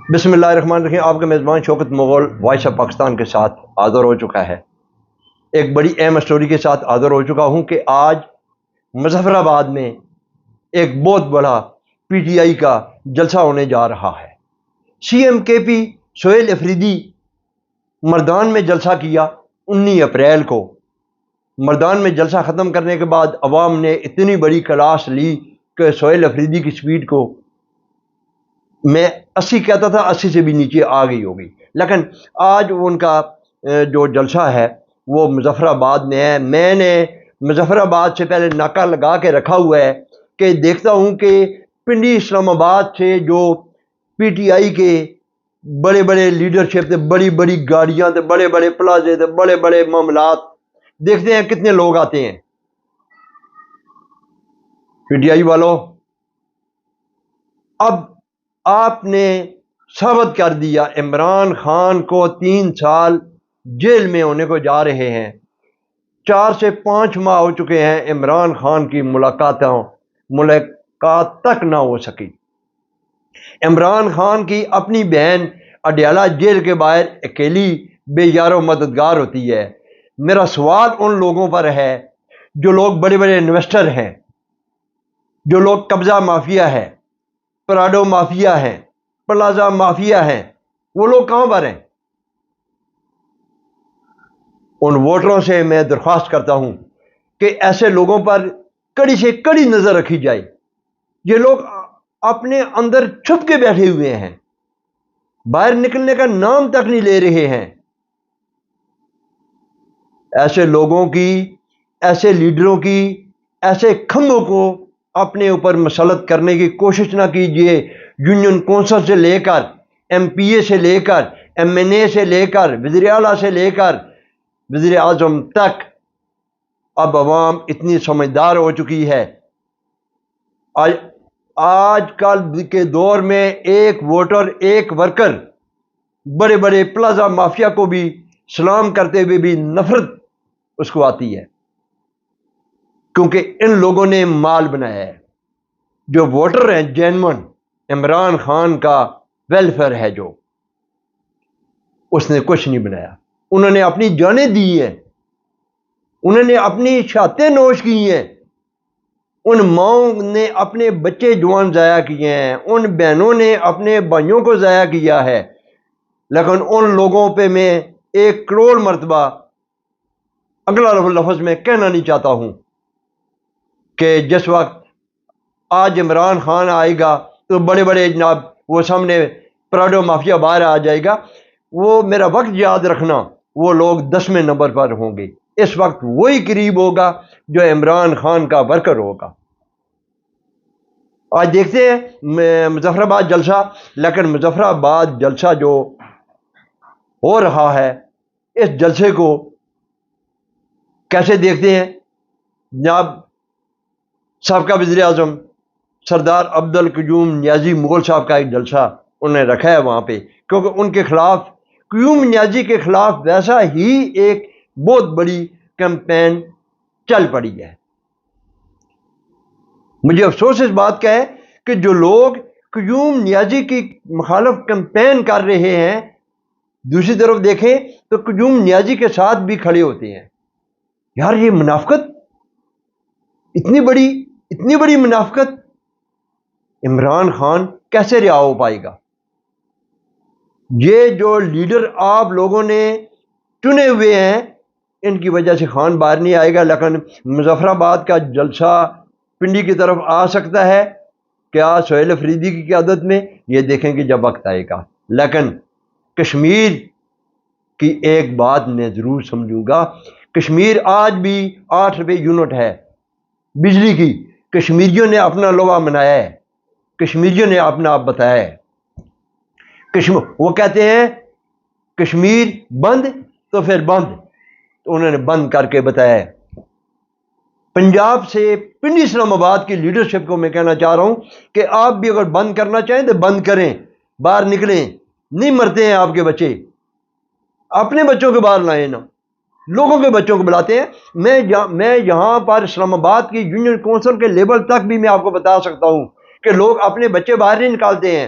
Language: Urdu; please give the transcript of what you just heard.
بسم اللہ الرحمن الرحیم۔ آپ کا میزبان شوکت مغل وائس آف پاکستان کے ساتھ حاضر ہو چکا ہے۔ ایک بڑی اہم اسٹوری کے ساتھ حاضر ہو چکا ہوں کہ آج مظفر آباد میں ایک بہت بڑا پی ٹی آئی کا جلسہ ہونے جا رہا ہے۔ سی ایم کے پی سہیل افریدی مردان میں جلسہ کیا 19 اپریل کو۔ مردان میں جلسہ ختم کرنے کے بعد عوام نے اتنی بڑی کلاس لی کہ سہیل افریدی کی سپیڈ کو میں 80 کہتا تھا، 80 سے بھی نیچے آ گئی ہوگی، لیکن آج ان کا جو جلسہ ہے وہ مظفر آباد میں ہے۔ میں نے مظفر آباد سے پہلے ناکہ لگا کے رکھا ہوا ہے کہ دیکھتا ہوں کہ پنڈی اسلام آباد سے جو پی ٹی آئی کے بڑے بڑے لیڈرشپ تھے، بڑی بڑی گاڑیاں تھے، بڑے بڑے پلازے تھے، بڑے بڑے معاملات، دیکھتے ہیں کتنے لوگ آتے ہیں۔ پی ٹی آئی والوں، اب آپ نے ثابت کر دیا عمران خان کو 3 سال جیل میں ہونے کو جا رہے ہیں۔ 4 سے 5 ماہ ہو چکے ہیں عمران خان کی ملاقات تک نہ ہو سکی۔ عمران خان کی اپنی بہن اڈیالہ جیل کے باہر اکیلی بے یار و مددگار ہوتی ہے۔ میرا سوال ان لوگوں پر ہے جو لوگ بڑے بڑے انویسٹر ہیں، جو لوگ قبضہ مافیا ہے، پراڈو مافیا ہیں، پلازا مافیا ہیں، وہ لوگ کہاں پر ہیں؟ ان ووٹروں سے میں درخواست کرتا ہوں کہ ایسے لوگوں پر کڑی سے کڑی نظر رکھی جائے۔ یہ لوگ اپنے اندر چھپ کے بیٹھے ہوئے ہیں، باہر نکلنے کا نام تک نہیں لے رہے ہیں۔ ایسے لوگوں کی، ایسے لیڈروں کی، ایسے کھمبوں کو اپنے اوپر مسلط کرنے کی کوشش نہ کیجیے۔ یونین کونسل سے لے کر ایم پی اے سے لے کر ایم این اے سے لے کر وزیر اعلیٰ سے لے کر وزیر اعظم تک اب عوام اتنی سمجھدار ہو چکی ہے۔ آج کل کے دور میں ایک ووٹر، ایک ورکر بڑے بڑے پلازا مافیا کو بھی سلام کرتے ہوئے بھی نفرت اس کو آتی ہے، کیونکہ ان لوگوں نے مال بنایا ہے۔ جو ووٹر ہیں جینون، عمران خان کا ویلفیئر ہے، جو اس نے کچھ نہیں بنایا۔ انہوں نے اپنی جانیں دی ہیں، انہوں نے اپنی شہادتیں نوش کی ہیں، ان ماؤں نے اپنے بچے جوان ضائع کیے ہیں، ان بہنوں نے اپنے بھائیوں کو ضائع کیا ہے۔ لیکن ان لوگوں پہ میں 1 کروڑ مرتبہ اگلا لفظ میں کہنا نہیں چاہتا ہوں کہ جس وقت آج عمران خان آئے گا تو بڑے بڑے جناب وہ سامنے پراڈو مافیا باہر آ جائے گا، وہ میرا وقت یاد رکھنا، وہ لوگ 10ویں نمبر پر ہوں گے۔ اس وقت وہی قریب ہوگا جو عمران خان کا ورکر ہوگا۔ آج دیکھتے ہیں مظفر آباد جلسہ، لیکن مظفر آباد جلسہ جو ہو رہا ہے، اس جلسے کو کیسے دیکھتے ہیں؟ جناب سابقہ وزیر اعظم سردار عبدالقیوم نیازی مغل صاحب کا ایک جلسہ انہوں نے رکھا ہے وہاں پہ، کیونکہ ان کے خلاف، قیوم نیازی کے خلاف ویسا ہی ایک بہت بڑی کیمپین چل پڑی ہے۔ مجھے افسوس اس بات کا ہے کہ جو لوگ قیوم نیازی کی مخالف کیمپین کر رہے ہیں، دوسری طرف دیکھیں تو قیوم نیازی کے ساتھ بھی کھڑے ہوتے ہیں۔ یار یہ منافقت، اتنی بڑی منافقت، عمران خان کیسے رہا ہو پائے گا؟ یہ جو لیڈر آپ لوگوں نے چنے ہوئے ہیں، ان کی وجہ سے خان باہر نہیں آئے گا، لیکن مظفر آباد کا جلسہ پنڈی کی طرف آ سکتا ہے کیا سہیل افریدی کی قیادت میں؟ یہ دیکھیں گے جب وقت آئے گا۔ لیکن کشمیر کی ایک بات میں ضرور سمجھوں گا، کشمیر آج بھی 8 روپے یونٹ ہے بجلی کی۔ کشمیریوں نے اپنا لوا منایا ہے، کشمیریوں نے اپنا آپ بتایا ہے۔ وہ کہتے ہیں کشمیر بند تو پھر بند، تو انہوں نے بند کر کے بتایا ہے۔ پنجاب سے پنڈی اسلام آباد کی لیڈرشپ کو میں کہنا چاہ رہا ہوں کہ آپ بھی اگر بند کرنا چاہیں تو بند کریں، باہر نکلیں، نہیں مرتے ہیں آپ کے بچے، اپنے بچوں کے باہر لائیں نا، لوگوں کے بچوں کو بلاتے ہیں۔ میں یہاں پر اسلام آباد کی یونین کونسل کے لیول تک بھی میں آپ کو بتا سکتا ہوں کہ لوگ اپنے بچے باہر نہیں نکالتے ہیں۔